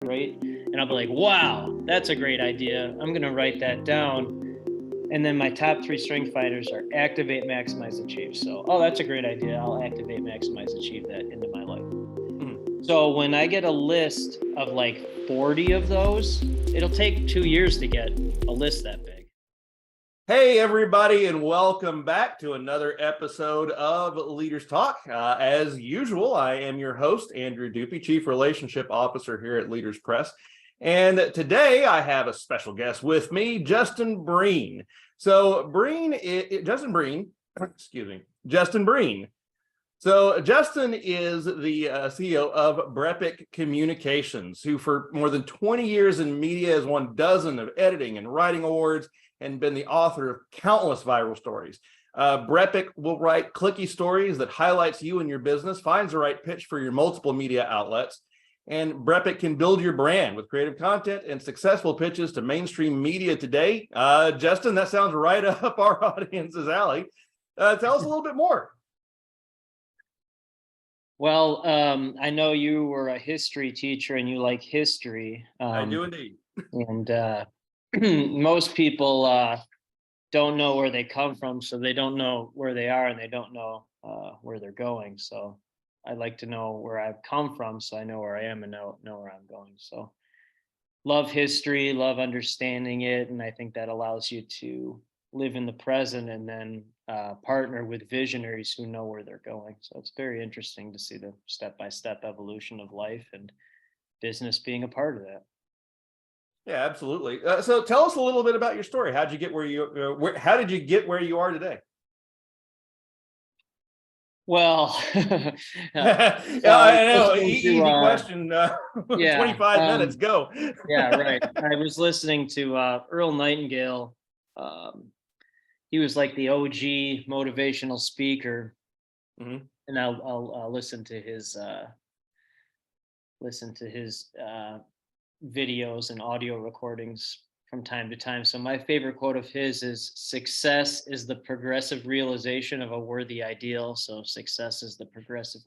right? And I'll be like, wow, that's a great idea. I'm going to write that down. And then my top 3 strength finders are activate, maximize, achieve. So, oh, that's a great idea. I'll activate, maximize, achieve that into my life. So when I get a list of like 40 of those, it'll take 2 years to get a list that big. Hey, everybody, and welcome back to another episode of Leaders Talk. As usual, I am your host, Andrew Dupy, Chief Relationship Officer here at Leaders Press. And today I have a special guest with me, Justin Breen. So Justin Breen. So Justin is the CEO of Brepic Communications, who for more than 20 years in media has won dozens of editing and writing awards and been the author of countless viral stories. Brepic will write clicky stories that highlights you and your business, finds the right pitch for your multiple media outlets, and Brepic can build your brand with creative content and successful pitches to mainstream media today. Justin, that sounds right up our audience's alley. Tell us a little bit more. Well, I know you were a history teacher and you like history. I do indeed. And most people don't know where they come from, so they don't know where they are and they don't know where they're going. So I like to know where I've come from so I know where I am and know where I'm going. So love history, love understanding it, and I think that allows you to live in the present and then partner with visionaries who know where they're going. So it's very interesting to see the step-by-step evolution of life and business being a part of that. Yeah, absolutely. So tell us a little bit about your story. How did you get how did you get where you are today? Well, I know, easy question. Yeah, 25 minutes, go. Yeah, right. I was listening to Earl Nightingale. He was like the OG motivational speaker, and I'll listen to his videos and audio recordings from time to time. So my favorite quote of his is, "Success is the progressive realization of a worthy ideal." So success is the progressive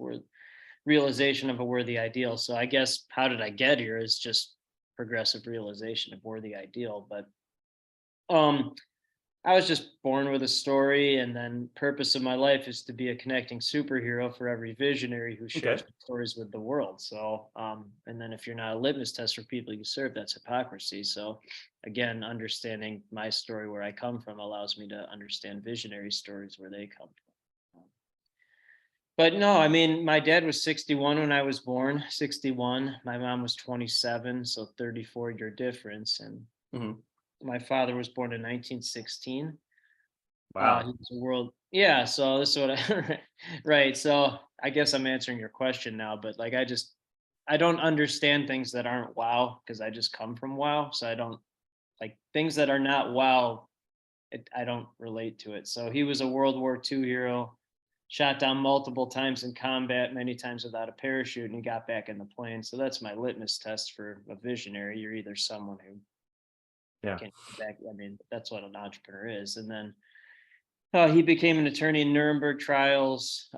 realization of a worthy ideal. So I guess how did I get here is just progressive realization of worthy ideal. But I was just born with a story, and then purpose of my life is to be a connecting superhero for every visionary who shares stories with the world. So, and then if you're not a litmus test for people you serve, that's hypocrisy. So, again, understanding my story where I come from allows me to understand visionary stories where they come from. But no, I mean, my dad was 61 when I was born, 61. My mom was 27, so 34-year difference. And my father was born in 1916. Wow. He was a world. Yeah. So this is what right. So I guess I'm answering your question now, but like, I don't understand things that aren't wow because I just come from wow. So I don't like things that are not wow. I don't relate to it. So he was a World War II hero, shot down multiple times in combat, many times without a parachute, and he got back in the plane. So that's my litmus test for a visionary. You're either someone who can back. I mean, that's what an entrepreneur is. And then he became an attorney in Nuremberg trials.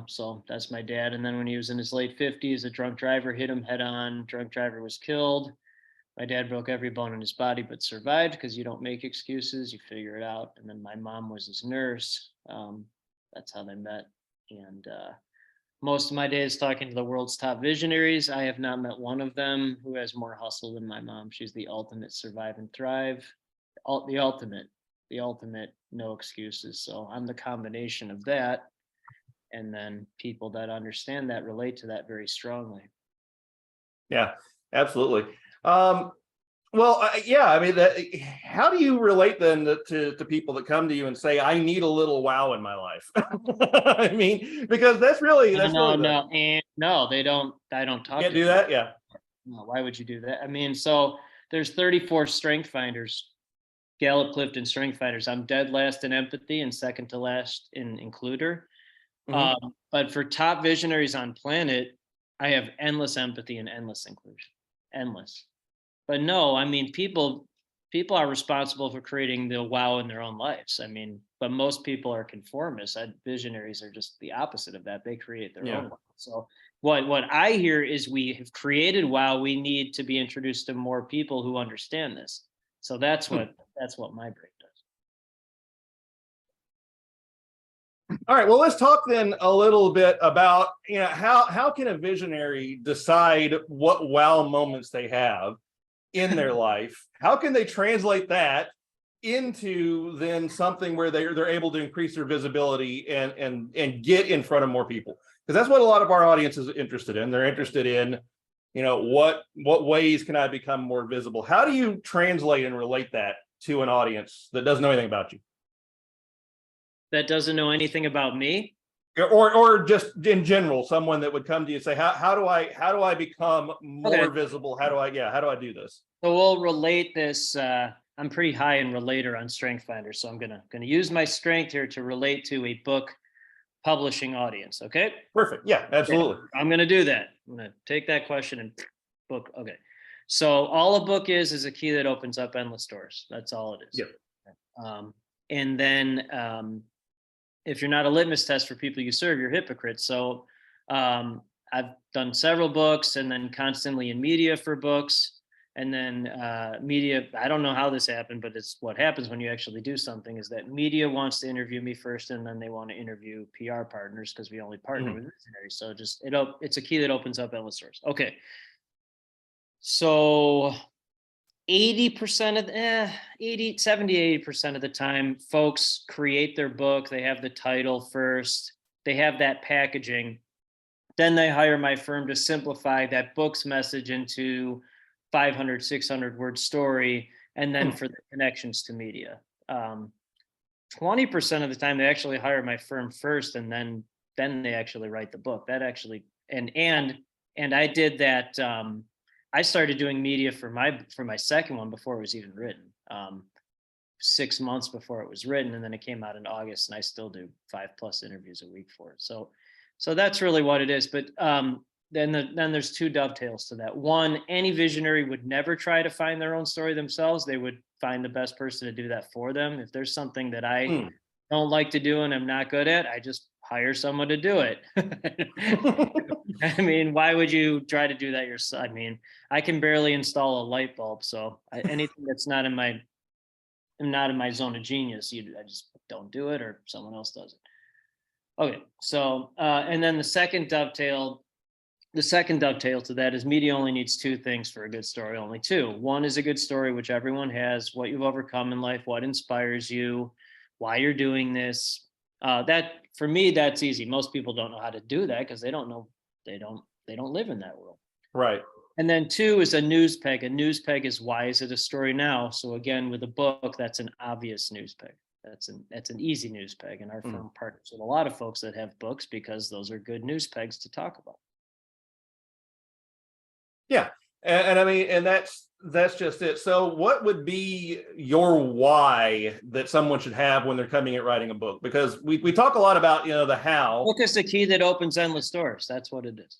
So that's my dad. And then when he was in his late 50s, a drunk driver hit him head on. Drunk driver was killed. My dad broke every bone in his body, but survived because you don't make excuses, you figure it out. And then my mom was his nurse. That's how they met. And most of my days talking to the world's top visionaries. I have not met one of them who has more hustle than my mom. She's the ultimate survive and thrive, the ultimate no excuses. So I'm the combination of that. And then people that understand that relate to that very strongly. Yeah, absolutely. I mean, how do you relate then to people that come to you and say, "I need a little wow in my life"? I mean, because that's really no, they don't. I don't talk. Can't do that. Yeah. No, why would you do that? I mean, so there's 34 strength finders, Gallup Clifton strength finders. I'm dead last in empathy and second to last in includer. But for top visionaries on planet, I have endless empathy and endless inclusion. Endless. But no, I mean, people are responsible for creating the wow in their own lives. I mean, but most people are conformists. Visionaries are just the opposite of that. They create their own wow. So What I hear is we have created wow, we need to be introduced to more people who understand this. So that's what my brain does. All right, well, let's talk then a little bit about, how can a visionary decide what wow moments they have in their life? How can they translate that into then something where they're able to increase their visibility and get in front of more people? Because that's what a lot of our audience is interested in. They're interested in, what ways can I become more visible? How do you translate and relate that to an audience that doesn't know anything about you? That doesn't know anything about me? Or just in general, someone that would come to you and say, how do I become more visible? How do I do this? So we'll relate this. I'm pretty high in relator on Strength Finder, so I'm gonna use my strength here to relate to a book publishing audience. Okay. Perfect. Yeah, absolutely. Okay. I'm gonna do that. I'm gonna take that question and book. Okay. So all a book is a key that opens up endless doors. That's all it is. Yep. And then if you're not a litmus test for people you serve, you're hypocrites. So I've done several books, and then constantly in media for books, and then media. I don't know how this happened, but it's what happens when you actually do something, is that media wants to interview me first, and then they want to interview PR partners because we only partner with visionaries. So it's a key that opens up endless doors. Okay. So 80% of 80% of the time, folks create their book. They have the title first, they have that packaging, then they hire my firm to simplify that book's message into 500, 600 word story, and then for the connections to media. 20% of the time, they actually hire my firm first, and then they actually write the book. That actually, and I did that. I started doing media for my second one before it was even written, 6 months before it was written, and then it came out in August, and I still do 5+ interviews a week for it. So that's really what it is. But then there's two dovetails to that. One, any visionary would never try to find their own story themselves. They would find the best person to do that for them. If there's something that I don't like to do and I'm not good at, I just hire someone to do it. I mean, why would you try to do that yourself? I mean, I can barely install a light bulb, so anything that's not in my zone of genius, I just don't do it, or someone else does it. Okay, so and then the second dovetail to that is media only needs two things for a good story, only two. One is a good story, which everyone has, what you've overcome in life, what inspires you, why you're doing this. That, for me, that's easy. Most people don't know how to do that because they don't know. They don't live in that world. Right. And then two is a news peg. A news peg is, why is it a story now? So again, with a book, that's an obvious news peg. That's an easy news peg. And our firm partners with a lot of folks that have books because those are good news pegs to talk about. Yeah. And I mean, and that's just it. So what would be your why that someone should have when they're coming at writing a book? Because we talk a lot about, the how. Book is the key that opens endless doors. That's what it is.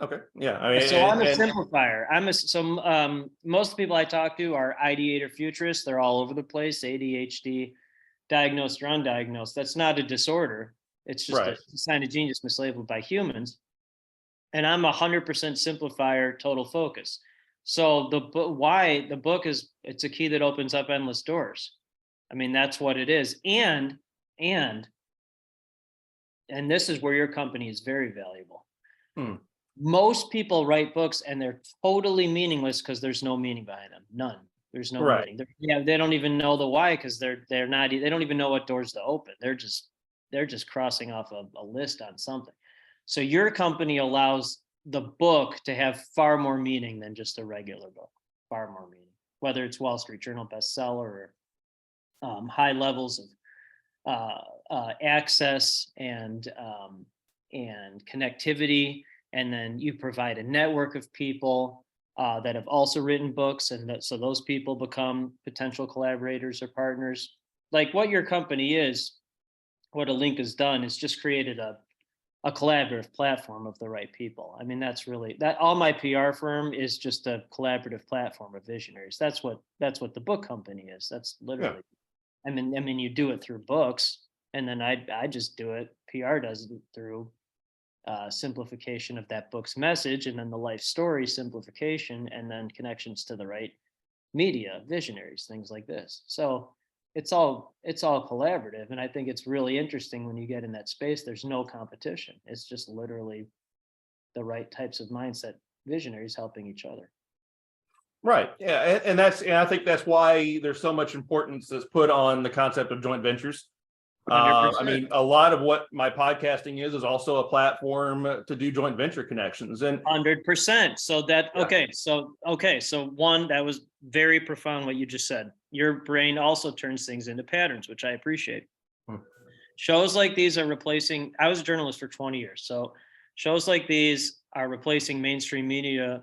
Okay. Yeah. I mean, so I'm a simplifier. Most people I talk to are ideator futurists. They're all over the place. ADHD, diagnosed or undiagnosed. That's not a disorder. It's just a sign of genius mislabeled by humans. And I'm 100% simplifier, total focus. So why the book is, it's a key that opens up endless doors. I mean, that's what it is. And this is where your company is very valuable. Most people write books and they're totally meaningless because there's no meaning behind them. None. There's no meaning. They don't even know the why because they don't even know what doors to open. They're just crossing off a list on something. So your company allows the book to have far more meaning than just a regular book. Far more meaning, whether it's Wall Street Journal bestseller or high levels of access and connectivity. And then you provide a network of people that have also written books, and so those people become potential collaborators or partners. Like what your company is, what a link has done is just created a collaborative platform of the right people. I mean, that's really that. All my PR firm is just a collaborative platform of visionaries. That's what the book company is. That's literally. Yeah. I mean, you do it through books, and then I just do it. PR does it through simplification of that book's message, and then the life story simplification, and then connections to the right media, visionaries, things like this. So it's all collaborative, and I think it's really interesting when you get in that space. There's no competition. It's just literally the right types of mindset visionaries helping each other. Right. Yeah. And I think that's why there's so much importance that's put on the concept of joint ventures. I 100%. mean, a lot of what my podcasting is also a platform to do joint venture connections. And 100%. So that, Yeah. okay. So one, that was very profound what you just said. Your brain also turns things into patterns, which I appreciate. Hmm. Shows like these are replacing, I was a journalist for 20 years. So shows like these are replacing mainstream media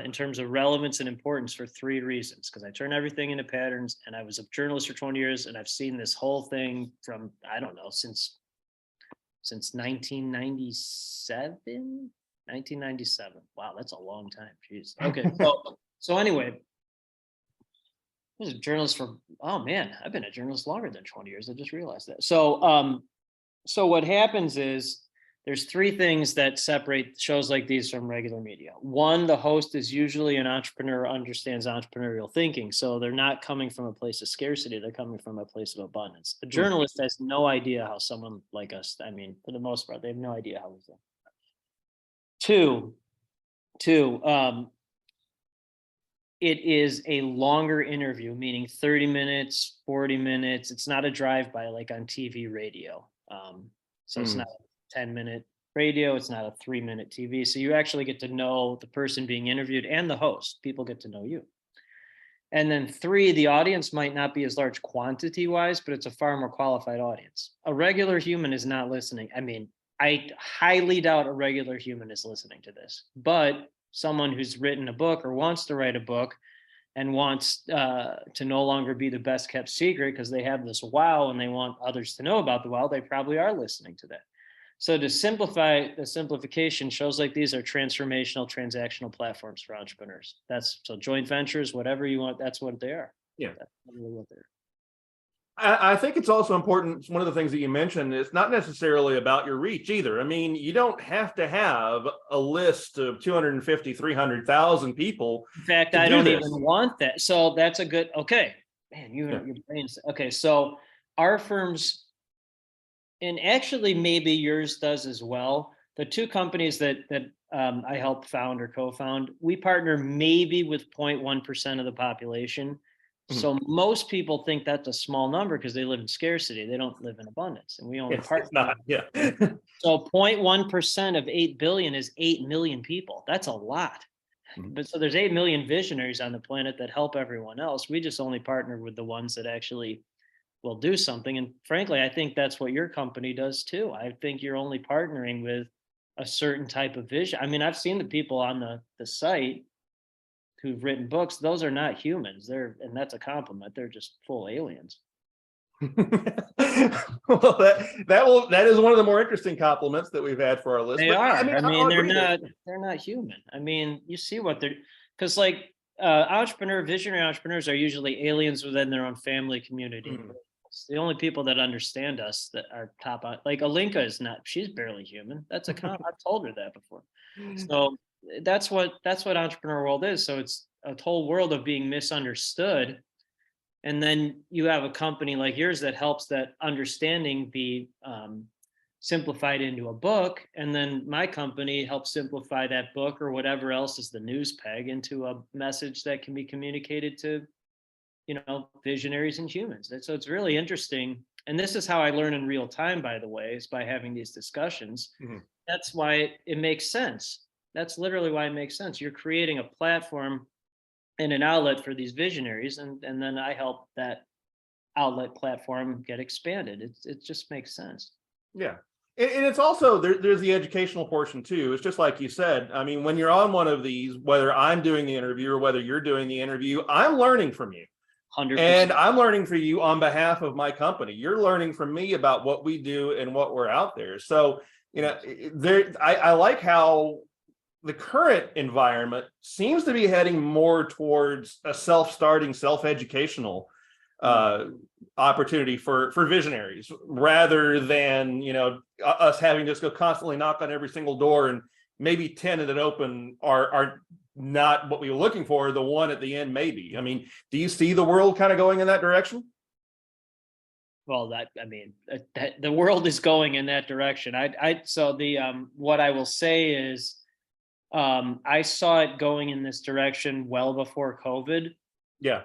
in terms of relevance and importance for three reasons. Because I turn everything into patterns, and I was a journalist for 20 years, and I've seen this whole thing from, I don't know, since 1997. 1997. Wow, that's a long time. Jeez. Okay. So anyway, I was a journalist for, oh man, I've been a journalist longer than 20 years. I just realized that. So what happens is there's three things that separate shows like these from regular media. One, the host is usually an entrepreneur, understands entrepreneurial thinking. So they're not coming from a place of scarcity. They're coming from a place of abundance. A journalist has no idea how someone like us, I mean, for the most part, they have no idea how we think. Two, it is a longer interview, meaning 30 minutes, 40 minutes. It's not a drive-by like on TV radio. So it's not a 10-minute radio. It's not a 3-minute TV. So you actually get to know the person being interviewed and the host. People get to know you. And then three, the audience might not be as large quantity-wise, but it's a far more qualified audience. A regular human is not listening. I mean, I highly doubt a regular human is listening to this, but someone who's written a book or wants to write a book and wants to no longer be the best kept secret because they have this wow and they want others to know about the wow, they probably are listening to that. So to simplify the simplification, shows like these are transformational, transactional platforms for entrepreneurs. That's so joint ventures, whatever you want, that's what they are. Yeah. That's really what they are. I think it's also important. One of the things that you mentioned is not necessarily about your reach either. I mean, you don't have to have a list of 250, 300,000 people. In fact, I don't even want that. So that's a good, okay, man, your brain's, okay. So our firms, and actually maybe yours does as well. The two companies that I help found or co-found, we partner maybe with 0.1% of the population. So most people think that's a small number because they live in scarcity. They don't live in abundance, and we only partner. It's not, yeah. So 0.1% of 8 billion is 8 million people. That's a lot. But so there's 8 million visionaries on the planet that help everyone else. We just only partner with the ones that actually will do something. And frankly, I think that's what your company does too. I think you're only partnering with a certain type of vision. I mean, I've seen the people on the site who've written books. Those are not humans. And that's a compliment. They're just full aliens. Well, that is one of the more interesting compliments that we've had for our list. They are. I mean, they're not human. I mean, you see what they're, because like visionary entrepreneurs are usually aliens within their own family community. It's the only people that understand us that are top out. Like Alinka is not, she's barely human. That's a I've told her that before. So that's what entrepreneur world is. So it's a whole world of being misunderstood. And then you have a company like yours that helps that understanding be simplified into a book. And then my company helps simplify that book or whatever else is the news peg into a message that can be communicated to, visionaries and humans. So it's really interesting. And this is how I learn in real time, by the way, is by having these discussions. That's why it makes sense. That's literally why it makes sense. You're creating a platform and an outlet for these visionaries, and then I help that outlet platform get expanded. It just makes sense. Yeah. And it's also, there's the educational portion too. It's just like you said. I mean, when you're on one of these, whether I'm doing the interview or whether you're doing the interview, I'm learning from you. 100%. And I'm learning from you on behalf of my company. You're learning from me about what we do and what we're out there. So, I like how the current environment seems to be heading more towards a self-starting, self-educational opportunity for visionaries, rather than, us having to just go constantly knock on every single door, and maybe 10 that open are not what we were looking for. The one at the end, maybe. I mean, do you see the world kind of going in that direction? Well, the world is going in that direction. So what I will say is, I saw it going in this direction well before COVID. Yeah.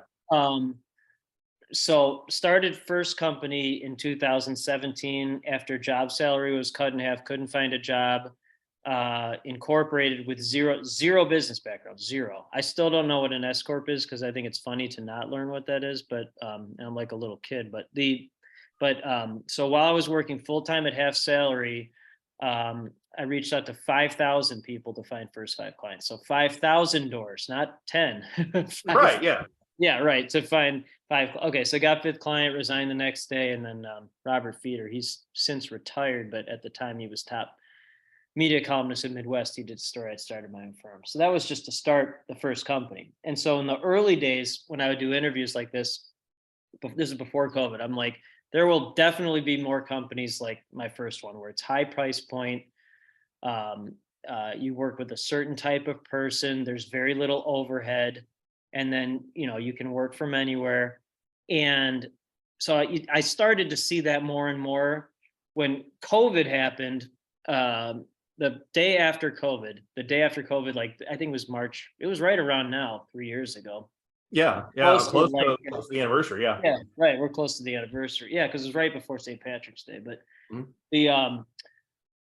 So started first company in 2017 after job salary was cut in half, couldn't find a job, incorporated with zero business background, zero. I still don't know what an S corp is, because I think it's funny to not learn what that is, but I'm like a little kid. So while I was working full time at half salary, I reached out to 5,000 people to find first 5 clients. So 5,000 doors, not 10. Right. Yeah. Yeah, right. To find 5. Okay, so got 5th client, resigned the next day, and then Robert Feeder, he's since retired, but at the time he was top media columnist in Midwest. He did story. I started my own firm. So that was just to start the first company. And so in the early days, when I would do interviews like this is before COVID, I'm like, there will definitely be more companies like my first one, where it's high price point. You work with a certain type of person. There's very little overhead. And then, you can work from anywhere. And so I started to see that more and more. When COVID happened, the day after COVID, like I think it was March, it was right around now, 3 years ago. Yeah. Close to the anniversary. Yeah. Yeah, right. We're close to the anniversary. Yeah, because it was right before St. Patrick's Day. But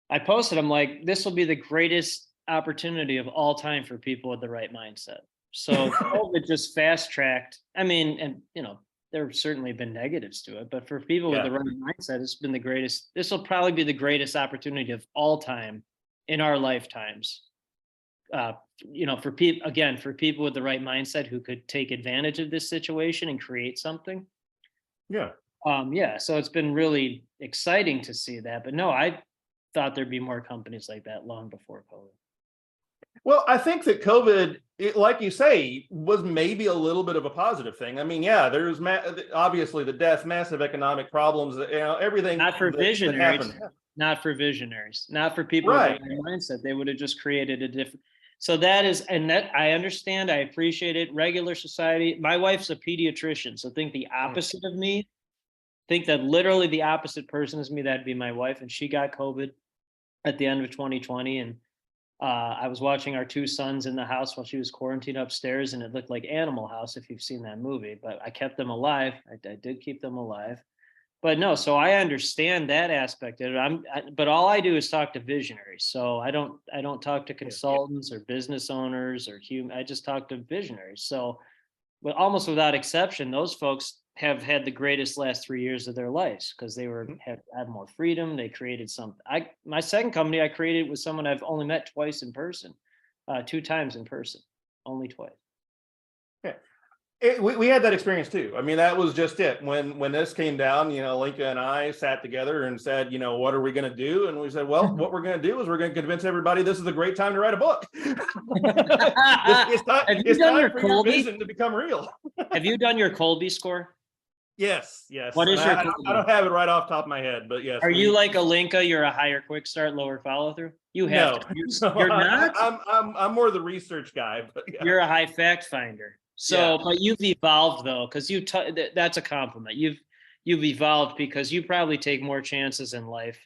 I posted, I'm like, this will be the greatest opportunity of all time for people with the right mindset. So COVID just fast tracked. I mean, and there have certainly been negatives to it, but for people with the right mindset, it's been the greatest. This will probably be the greatest opportunity of all time in our lifetimes. For people with the right mindset who could take advantage of this situation and create something. Yeah. So it's been really exciting to see that. But no, I thought there'd be more companies like that long before COVID. Well, I think that COVID, like you say, was maybe a little bit of a positive thing. I mean, yeah, there's obviously the death, massive economic problems, everything. Not for visionaries. Not for visionaries. Not for people with the mindset. They would have just created a different. So that is, and that I understand. I appreciate it. Regular society. My wife's a pediatrician, so think the opposite of me. Think that literally the opposite person as me. That'd be my wife, and she got COVID at the end of 2020, and I was watching our 2 sons in the house while she was quarantined upstairs, and it looked like Animal House, if you've seen that movie, but I kept them alive. I did keep them alive. But no, so I understand that aspect of it. But all I do is talk to visionaries. So I don't talk to consultants or business owners or I just talk to visionaries. So, but almost without exception, those folks have had the greatest last 3 years of their lives, because they had more freedom. They created something. My second company I created with someone I've only met twice in person, 2 times in person, only twice. Yeah. We had that experience too. I mean, that was just it. When this came down, Linka and I sat together and said, what are we going to do? And we said, well, what we're going to do is we're going to convince everybody this is a great time to write a book. It's time for your vision to become real. Have you done your Colby score? Yes. What is your? I don't have it right off the top of my head, but yes. Are you like a Linka? You're a higher quick start, lower follow through. You have to. You're not. I'm more the research guy, but yeah. You're a high fact finder. So, but you've evolved though, because that's a compliment. You've evolved because you probably take more chances in life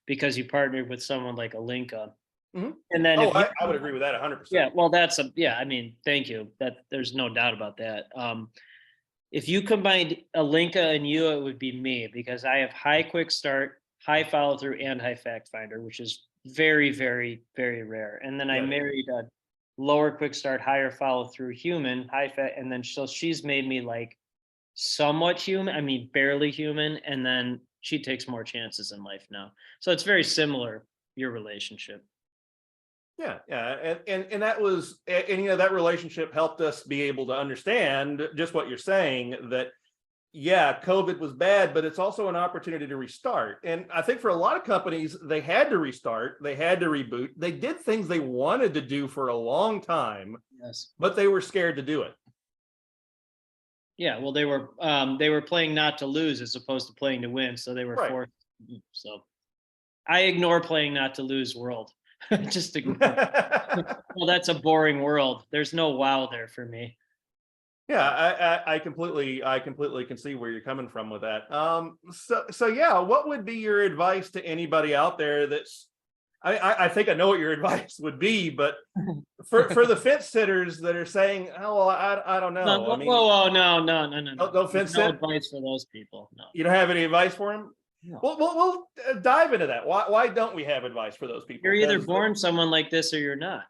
because you partnered with someone like a Linka. Mm-hmm. And then, I would agree with that 100%. Yeah, well, I mean, thank you. That there's no doubt about that. If you combined a Linka and you, it would be me, because I have high quick start, high follow through, and high fact finder, which is very, very, very rare. And then I married a lower quick start, higher follow through human, high fat, and then so she's made me like somewhat human. I mean, barely human, and then she takes more chances in life now. So it's very similar, your relationship. Yeah, and that was, and that relationship helped us be able to understand just what you're saying, that COVID was bad, but it's also an opportunity to restart. And I think for a lot of companies, they had to restart, they had to reboot. They did things they wanted to do for a long time, yes, but they were scared to do it. Yeah, well, they were playing not to lose as opposed to playing to win, so they were Right. forced. So I ignore playing not to lose world. Just ignore. Well, that's a boring world. There's no wow there for me. Yeah, I completely can see where you're coming from with that. So yeah, what would be your advice to anybody out there that's I think I know what your advice would be, but for the fence sitters that are saying, oh well, I don't No, know. I whoa, mean, whoa, no, no, no, no, no. don't There's fence no sit. advice for those people. No, You don't have any advice for them? no. We'll dive into that. Why don't we have advice for those You're people? either Because born someone like this or you're not.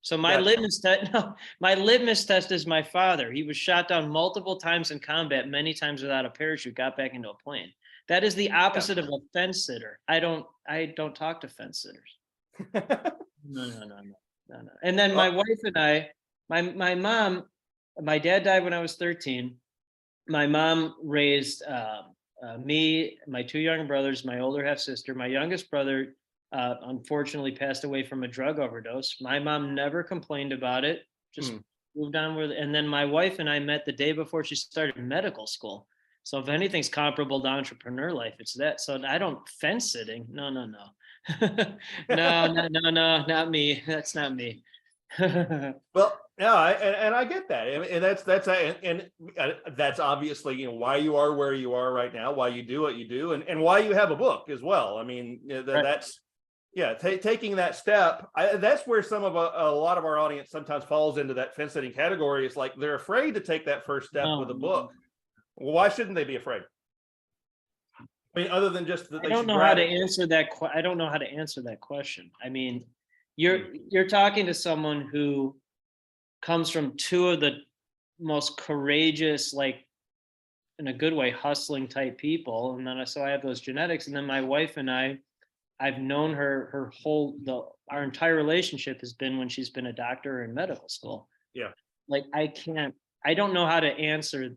So my gotcha. litmus test, no, my litmus test is my father. He was shot down multiple times in combat, many times without a parachute, got back into a plane. That is the Yeah. opposite of a fence sitter. I don't talk to fence sitters. No, no, no, no, no, no. And then my Oh, wife and I, my mom, my dad died when I was 13. My mom raised me, my two younger brothers, my older half sister. My youngest brother unfortunately passed away from a drug overdose. My mom never complained about it, just hmm. moved on with it. And then my wife and I met the day before she started medical school. So if anything's comparable to entrepreneur life, it's that. So I don't fence sitting. No, no, no. No, no, no, no, not me. That's not me. Well, yeah, and I get that, and that's obviously why you are where you are right now, why you do what you do, and why you have a book as well. I mean, Right. that's yeah, taking that step. That's where some of a lot of our audience sometimes falls into that fence sitting category. It's like they're afraid to take that first step No, with a no. book. Well, why shouldn't they be afraid? I mean, other than just that I they don't should know how grab to it. answer that. I don't know how to answer that question. I mean, Hmm. you're talking to someone who comes from two of the most courageous, like in a good way, hustling type people, and then so I have those genetics. And then my wife and I've known her our entire relationship has been when she's been a doctor in medical school. Yeah. Like I don't know how to answer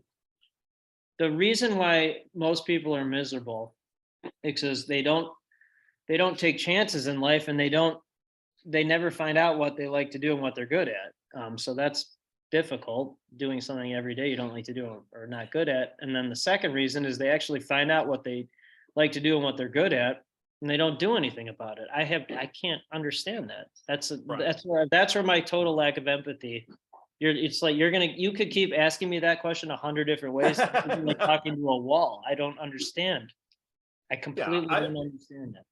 the reason why most people are miserable because they don't take chances in life and they never find out what they like to do and what they're good at. So that's difficult, doing something every day you don't like to do or not good at. And then the second reason is they actually find out what they like to do and what they're good at, and they don't do anything about it. I can't understand that. Right. That's where my total lack of empathy. It's like you could keep asking me that question 100 different ways. I'm like talking to a wall. I don't understand. I Yeah. completely don't understand that.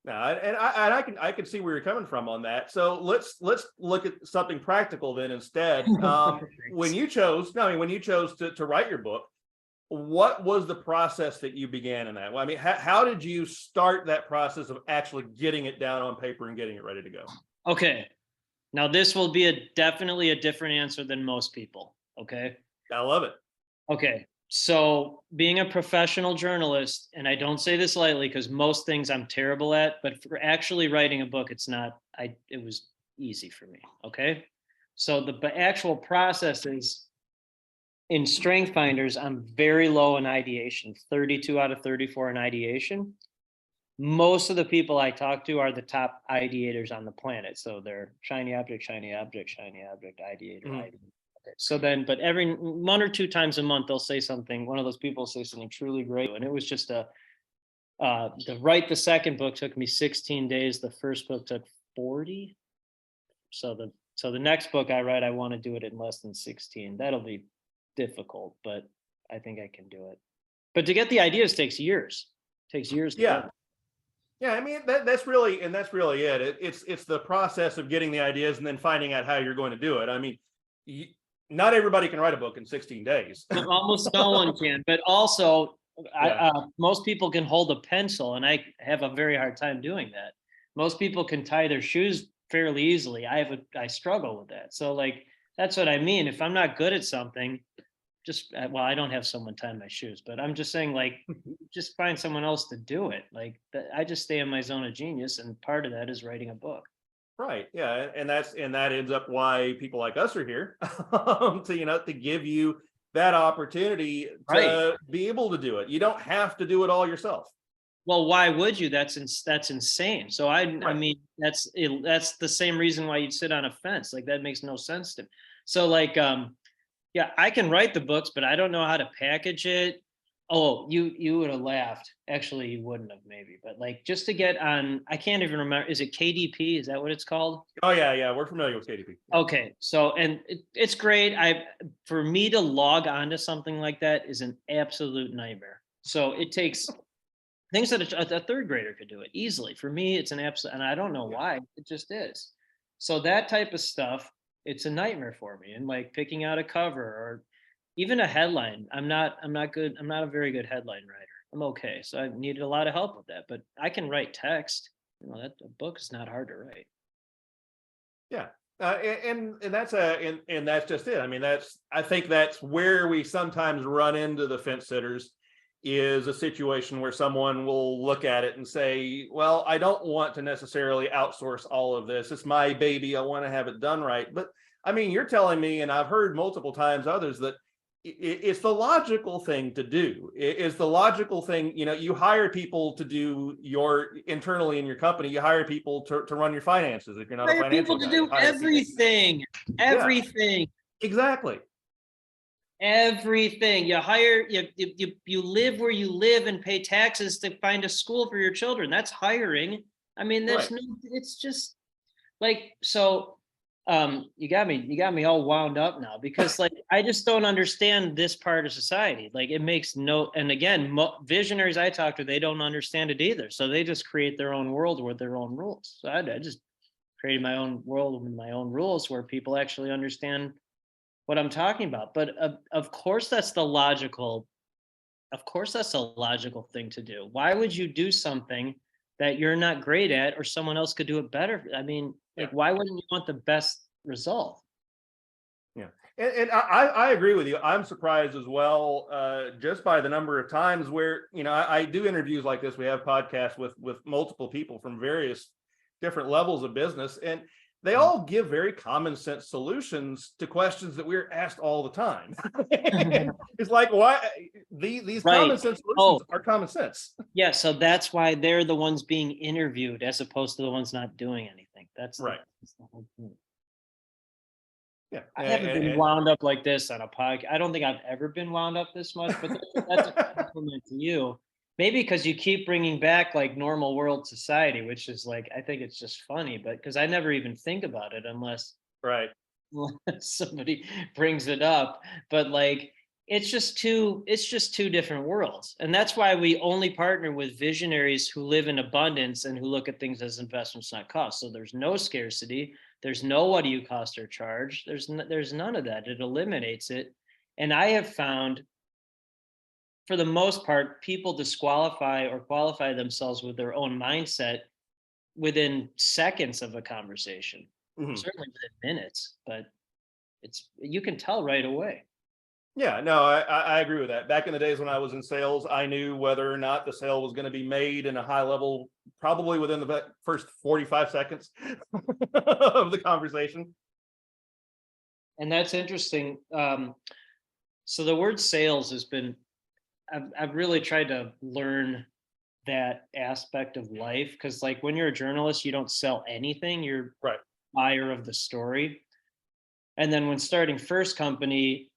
No, I can see where you're coming from on that. So let's look at something practical then instead. When Thanks. you chose, no, I mean when you chose to write your book, what was the process that you began in that? Well, I mean, how did you start that process of actually getting it down on paper and getting it ready to go? Okay. Now this will be definitely a different answer than most people. Okay. I love it. Okay. So being a professional journalist, and I don't say this lightly because most things I'm terrible at, but for actually writing a book, it was easy for me. Okay. So the actual process is in Strength Finders, I'm very low in ideation, 32 out of 34 in ideation. Most of the people I talk to are the top ideators on the planet. So they're shiny object, shiny object, shiny object, ideator, Mhm. ideator. Okay. So then, but every one or two times a month, they'll say something. One of those people will say something truly great. And it was just to write the second book took me 16 days. The first book took 40. So the next book I write, I want to do it in less than 16. That'll be difficult, but I think I can do it. But to get the ideas takes years. Takes years to Yeah. get. Yeah, I mean that's really it. It's the process of getting the ideas and then finding out how you're going to do it. I mean, you, not everybody can write a book in 16 days. Almost no one can, but also Yeah. most people can hold a pencil, and I have a very hard time doing that. Most people can tie their shoes fairly easily. I struggle with that. So like that's what I mean. If I'm not good at something, well, I don't have someone tie my shoes, but I'm just saying like just find someone else to do it. Like I just stay in my zone of genius, and part of that is writing a book. Right. Yeah. And that ends up why people like us are here to give you that opportunity Right. to be able to do it. You don't have to do it all yourself. Well, why would you? That's insane. So I Right. mean, that's the same reason why you'd sit on a fence. Like that makes no sense to me. So like, Yeah, I can write the books, but I don't know how to package it. Oh, you would have laughed. Actually, you wouldn't have maybe, but like just to get on, I can't even remember. Is it KDP? Is that what it's called? Oh yeah, we're familiar with KDP. Yeah. Okay, so and it's great. For me to log onto something like that is an absolute nightmare. So it takes things that a third grader could do it easily. For me, it's an absolute, and I don't know why. It just is. So that type of stuff, it's a nightmare for me. And like picking out a cover or even a headline. I'm not good. I'm not a very good headline writer. I'm okay. So I needed a lot of help with that. But I can write text. That a book is not hard to write. Yeah. And that's and that's just it. I mean, I think that's where we sometimes run into the fence sitters, is a situation where someone will look at it and say, well, I don't want to necessarily outsource all of this. It's my baby. I want to have it done right. But I mean, you're telling me, and I've heard multiple times others, that it's the logical thing to do. It's the logical thing. You hire people to do your internally in your company. You hire people to run your finances. If you're not a Hire financial people to guy, do everything. Everything. Exactly. Everything. You hire, you live where you live and pay taxes to find a school for your children. That's hiring. I mean, there's Right. no, it's just like, so you got me all wound up now because like I just don't understand this part of society. Like it makes no, and again, visionaries I talk to, they don't understand it either. So they just create their own world with their own rules. So I just created my own world with my own rules where people actually understand what I'm talking about. But of course that's the logical, of course that's a logical thing to do. Why would you do something that you're not great at or someone else could do it better? I mean, like why wouldn't you want the best result? Yeah. And I agree with you. I'm surprised as well, just by the number of times where, I do interviews like this. We have podcasts with multiple people from various different levels of business, and they all give very common sense solutions to questions that we're asked all the time. It's like, why these Right. common sense Oh, solutions are common sense. yeah. So that's why they're the ones being interviewed as opposed to the ones not doing anything. Right. That's the whole point. Yeah. I haven't been wound up like this on a podcast. I don't think I've ever been wound up this much, but that's a compliment to you. Maybe because you keep bringing back like normal world society, which is like, I think it's just funny, but because I never even think about it unless Right. somebody brings it up. But like, it's just two different worlds. And that's why we only partner with visionaries who live in abundance and who look at things as investments, not costs. So there's no scarcity. There's no what do you cost or charge. There's none of that. It eliminates it. And I have found, for the most part, people disqualify or qualify themselves with their own mindset within seconds of a conversation, Mhm. certainly within minutes, but you can tell right away. Yeah, no, I agree with that. Back in the days when I was in sales, I knew whether or not the sale was going to be made in a high level, probably within the first 45 seconds of the conversation. And that's interesting. So the word sales has been, I've really tried to learn that aspect of life because like when you're a journalist, you don't sell anything. You're Right. buyer of the story. And then when starting first company,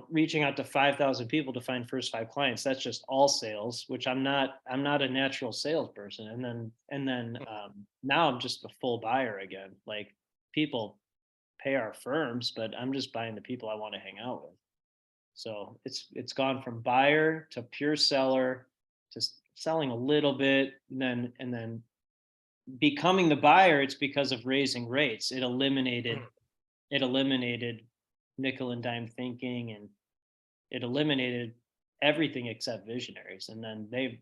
reaching out to 5,000 people to find first 5 clients, that's just all sales, which I'm not a natural salesperson. And then now I'm just a full buyer again. Like people pay our firms, but I'm just buying the people I want to hang out with. So it's gone from buyer to pure seller to selling a little bit, and then becoming the buyer. It's because of raising rates. It eliminated nickel and dime thinking, and it eliminated everything except visionaries. And then they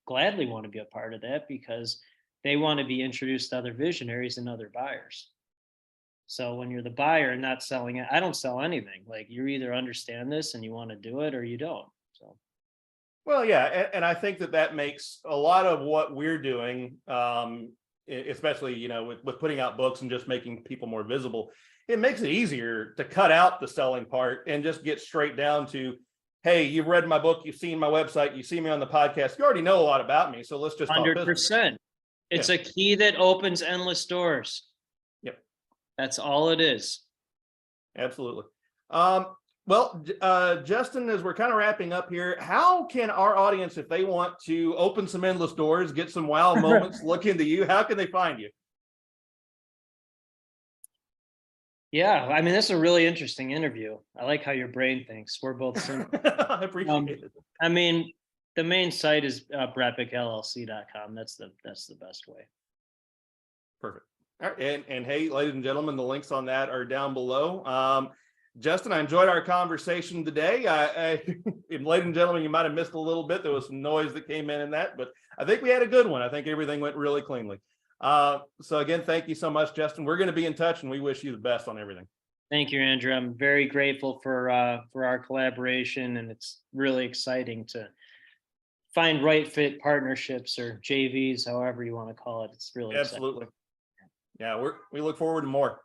gladly want to be a part of that because they want to be introduced to other visionaries and other buyers. So when you're the buyer and not selling it, I don't sell anything. Like you either understand this and you want to do it or you don't. So Well, yeah, and I think that makes a lot of what we're doing, especially with putting out books and just making people more visible. It makes it easier to cut out the selling part and just get straight down to, hey, you've read my book, you've seen my website, you see me on the podcast, you already know a lot about me, so let's just talk business. 100%. It's a key that opens endless doors. Yep. That's all it is. Absolutely. Well, Justin, as we're kind of wrapping up here, how can our audience, if they want to open some endless doors, get some wow moments, look into you, how can they find you? Yeah, I mean, this is a really interesting interview. I like how your brain thinks. We're both simple. I appreciate Um, it. I mean, the main site is brepicllc.com. That's the best way. Perfect. All right. And hey, ladies and gentlemen, the links on that are down below. Justin, I enjoyed our conversation today. Ladies and gentlemen, you might have missed a little bit. There was some noise that came in that, but I think we had a good one. I think everything went really cleanly. So again, thank you so much, Justin. We're going to be in touch, and we wish you the best on everything. Thank you, Andrew. I'm very grateful for our collaboration, and it's really exciting to find right fit partnerships or JVs, however you want to call it. It's really exciting. Absolutely. Yeah, we look forward to more.